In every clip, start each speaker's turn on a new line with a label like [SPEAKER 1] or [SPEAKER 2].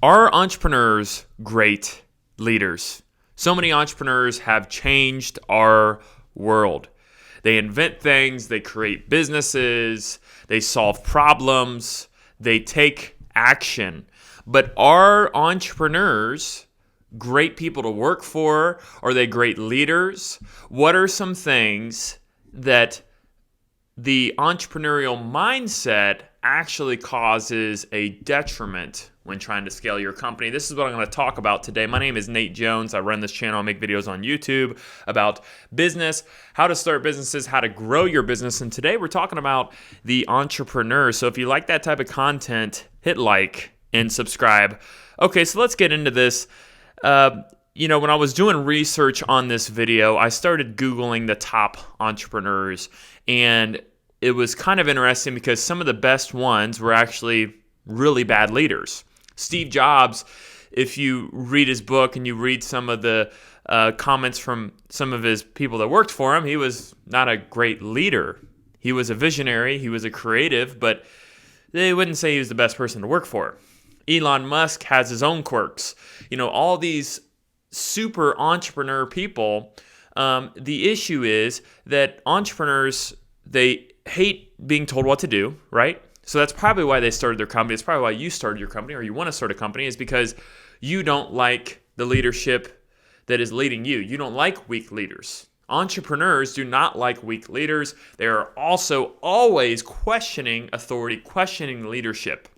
[SPEAKER 1] Are entrepreneurs great leaders? So many entrepreneurs have changed our world. They invent things, they create businesses, they solve problems, they take action. But are entrepreneurs great people to work for? Are they great leaders? What are some things that the entrepreneurial mindset actually causes a detriment when trying to scale your company? This is what I'm going to talk about today. My name is Nate Jones. I run this channel. I make videos on YouTube about business, how to start businesses, how to grow your business. And today we're talking about the entrepreneur. So if you like that type of content, hit like and subscribe. Okay, so let's get into this. When I was doing research on this video, I started Googling the top entrepreneurs, and it was kind of interesting because some of the best ones were actually really bad leaders. Steve Jobs, if you read his book and you read some of the comments from some of his people that worked for him, he was not a great leader. He was a visionary, he was a creative, but they wouldn't say he was the best person to work for. Elon Musk has his own quirks. All these super entrepreneur people, the issue is that entrepreneurs, they hate being told what to do, right? So that's probably why they started their company. It's probably why you started your company or you want to start a company, is because you don't like the leadership that is leading you. You don't like weak leaders. Entrepreneurs do not like weak leaders. They are also always questioning authority, questioning leadership.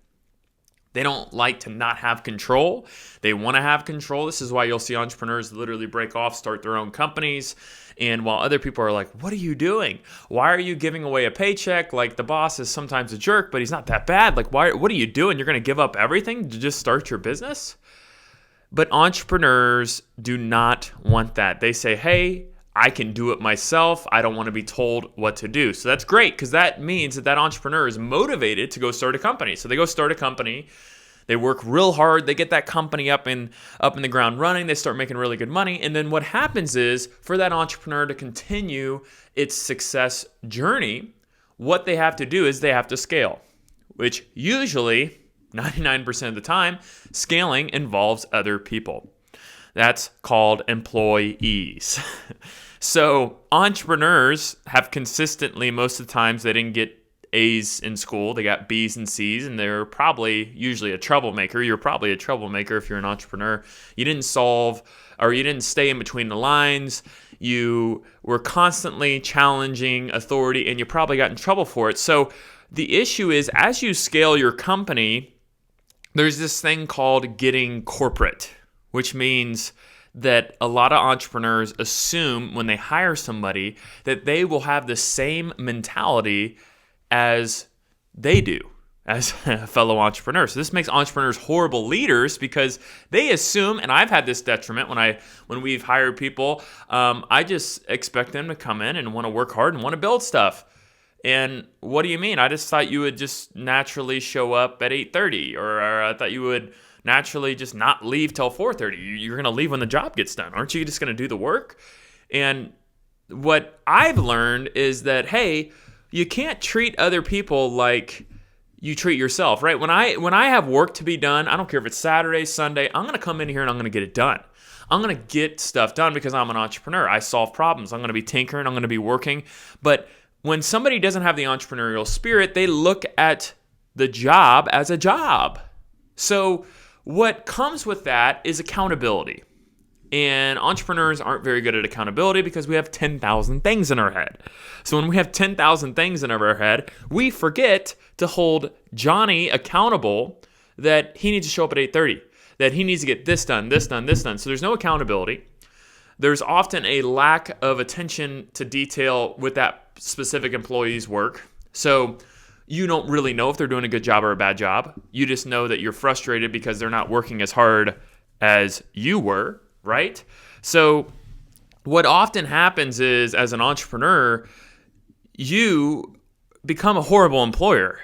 [SPEAKER 1] They don't like to not have control. They want to have control. This is why you'll see entrepreneurs literally break off, start their own companies. And while other people are like, what are you doing? Why are you giving away a paycheck? Like, the boss is sometimes a jerk, but he's not that bad. Like, what are you doing? You're going to give up everything to just start your business? But entrepreneurs do not want that. They say, hey, I can do it myself. I don't want to be told what to do. So that's great, because that means that entrepreneur is motivated to go start a company. So they go start a company. They work real hard. They get that company up in the ground running. They start making really good money. And then what happens is, for that entrepreneur to continue its success journey, what they have to do is they have to scale, which usually 99% of the time, scaling involves other people. That's called employees. So entrepreneurs have consistently, most of the times, they didn't get A's in school. They got B's and C's, and they're probably usually a troublemaker. You're probably a troublemaker if you're an entrepreneur. You didn't solve, or you didn't stay in between the lines. You were constantly challenging authority, and you probably got in trouble for it. So the issue is, as you scale your company, there's this thing called getting corporate, which means that a lot of entrepreneurs assume when they hire somebody that they will have the same mentality as they do as a fellow entrepreneur. So this makes entrepreneurs horrible leaders, because they assume, and I've had this detriment when we've hired people, I just expect them to come in and want to work hard and want to build stuff. And what do you mean? I just thought you would just naturally show up at 8:30, or I thought you would naturally just not leave till 4:30. You're going to leave when the job gets done. Aren't you just going to do the work? And what I've learned is that, hey, you can't treat other people like you treat yourself, right? When I have work to be done, I don't care if it's Saturday, Sunday, I'm going to come in here and I'm going to get it done. I'm going to get stuff done because I'm an entrepreneur. I solve problems. I'm going to be tinkering. I'm going to be working. But when somebody doesn't have the entrepreneurial spirit, they look at the job as a job. So what comes with that is accountability. And entrepreneurs aren't very good at accountability because we have 10,000 things in our head. So when we have 10,000 things in our head, we forget to hold Johnny accountable that he needs to show up at 8:30, that he needs to get this done, this done, this done. So there's no accountability. There's often a lack of attention to detail with that specific employee's work. So you don't really know if they're doing a good job or a bad job. You just know that you're frustrated because they're not working as hard as you were, right? So what often happens is, as an entrepreneur, you become a horrible employer.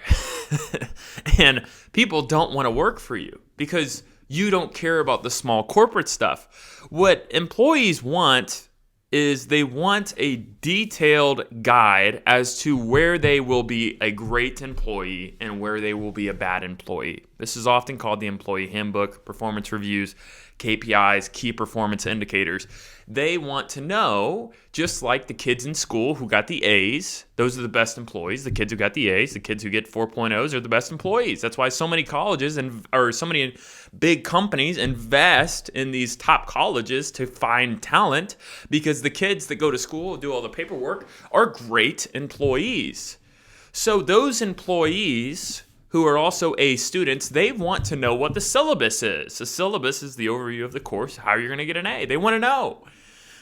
[SPEAKER 1] And people don't want to work for you because you don't care about the small corporate stuff. What employees want is they want a detailed guide as to where they will be a great employee and where they will be a bad employee. This is often called the employee handbook, performance reviews, KPIs, key performance indicators. They want to know, just like the kids in school who got the A's, those are the best employees. The kids who got the A's, the kids who get 4.0s are the best employees. That's why so many colleges or so many big companies invest in these top colleges to find talent, because the kids that go to school and do all the paperwork are great employees. So those employees who are also A students, they want to know what the syllabus is. The syllabus is the overview of the course, how you're going to get an A. They want to know.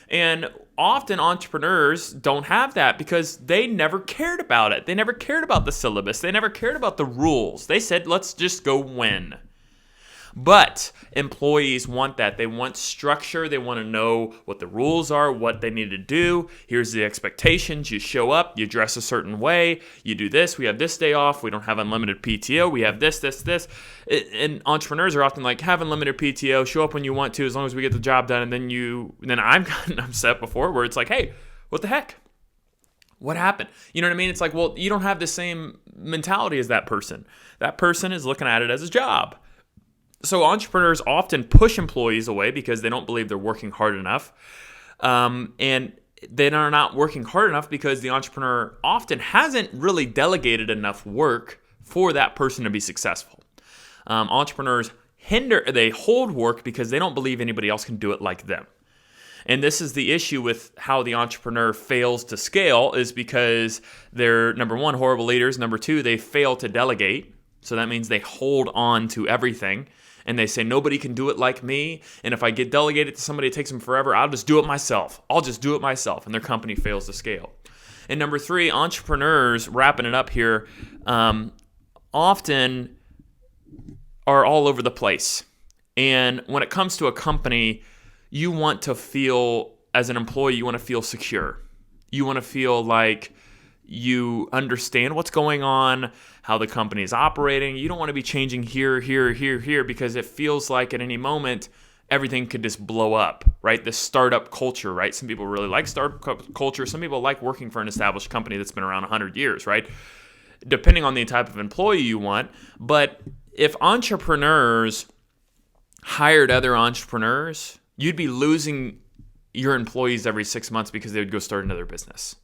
[SPEAKER 1] And often entrepreneurs don't have that because they never cared about it. They never cared about the syllabus. They never cared about the rules. They said, let's just go win. But employees want that. They want structure. They want to know what the rules are, what they need to do. Here's the expectations. You show up, you dress a certain way, you do this. We have this day off. We don't have unlimited PTO. We have this. And entrepreneurs are often like, have unlimited PTO, show up when you want to, as long as we get the job done. And then I've gotten upset before where it's like, hey, what the heck? What happened? You know what I mean? It's like, well, you don't have the same mentality as that person. That person is looking at it as a job. So entrepreneurs often push employees away because they don't believe they're working hard enough. And they are not working hard enough because the entrepreneur often hasn't really delegated enough work for that person to be successful. Entrepreneurs they hold work because they don't believe anybody else can do it like them. And this is the issue with how the entrepreneur fails to scale, is because they're, number one, horrible leaders. Number two, they fail to delegate. So that means they hold on to everything. And they say, nobody can do it like me. And if I get delegated to somebody, it takes them forever. I'll just do it myself. And their company fails to scale. And number three, entrepreneurs, wrapping it up here, often are all over the place. And when it comes to a company, you want to feel, as an employee, you want to feel secure. You want to feel like you understand what's going on, how the company is operating. You don't want to be changing here, because it feels like at any moment everything could just blow up, right? The startup culture, right? Some people really like startup culture. Some people like working for an established company that's been around 100 years, right? Depending on the type of employee you want. But if entrepreneurs hired other entrepreneurs, you'd be losing your employees every 6 months because they would go start another business.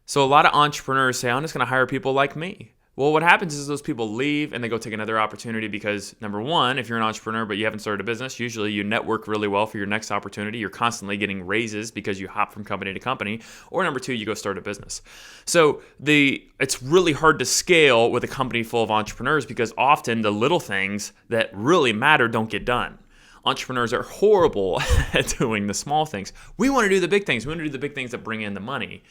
[SPEAKER 1] So a lot of entrepreneurs say, I'm just going to hire people like me. Well, what happens is those people leave and they go take another opportunity because, number one, if you're an entrepreneur but you haven't started a business, usually you network really well for your next opportunity. You're constantly getting raises because you hop from company to company. Or number two, you go start a business. So it's really hard to scale with a company full of entrepreneurs because often the little things that really matter don't get done. Entrepreneurs are horrible at doing the small things. We want to do the big things. We want to do the big things that bring in the money.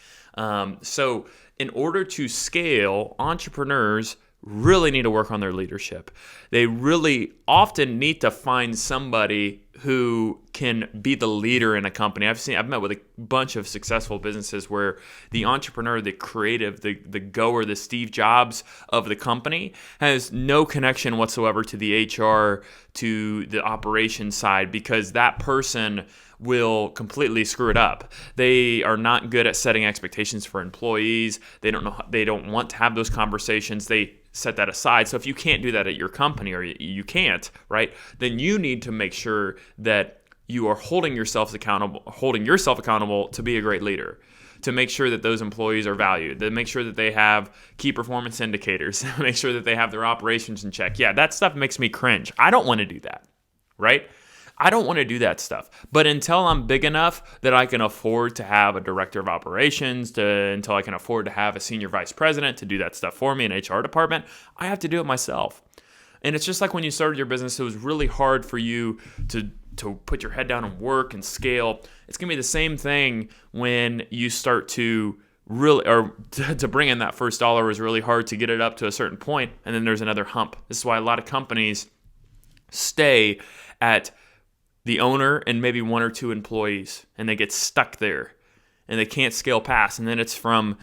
[SPEAKER 1] So in order to scale, entrepreneurs really need to work on their leadership. They really often need to find somebody who can be the leader in a company. I've met with a bunch of successful businesses where the entrepreneur, the creative, the goer, the Steve Jobs of the company has no connection whatsoever to the HR, to the operations side, because that person will completely screw it up. They are not good at setting expectations for employees. They don't want to have those conversations. They set that aside. So if you can't do that at your company, or you can't, right, then you need to make sure that you are holding yourself accountable to be a great leader, to make sure that those employees are valued, to make sure that they have key performance indicators, make sure that they have their operations in check. Yeah, that stuff makes me cringe. I don't want to do that, right? I don't want to do that stuff. But until I'm big enough that I can afford to have a director of operations, until I can afford to have a senior vice president to do that stuff for me, an HR department, I have to do it myself. And it's just like when you started your business, it was really hard for you to put your head down and work and scale. It's going to be the same thing when you start to to bring in that first dollar is really hard to get it up to a certain point, and then there's another hump. This is why a lot of companies stay at the owner and maybe one or two employees, and they get stuck there. and they can't scale past. And then it's from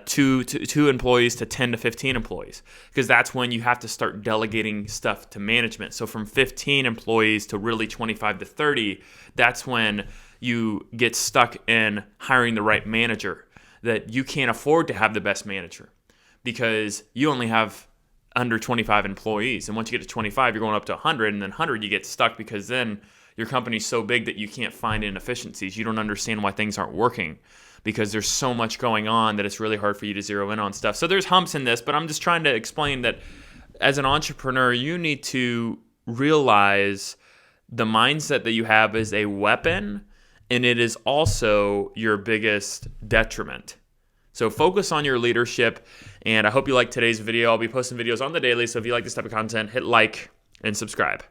[SPEAKER 1] two employees to 10 to 15 employees, because that's when you have to start delegating stuff to management. So from 15 employees to really 25 to 30, that's when you get stuck in hiring the right manager, that you can't afford to have the best manager because you only have under 25 employees. And once you get to 25, you're going up to 100, and then 100 you get stuck because then your company's so big that you can't find inefficiencies. You don't understand why things aren't working because there's so much going on that it's really hard for you to zero in on stuff. So there's humps in this, but I'm just trying to explain that as an entrepreneur, you need to realize the mindset that you have is a weapon, and it is also your biggest detriment. So focus on your leadership, and I hope you liked today's video. I'll be posting videos on the daily, so if you like this type of content, hit like and subscribe.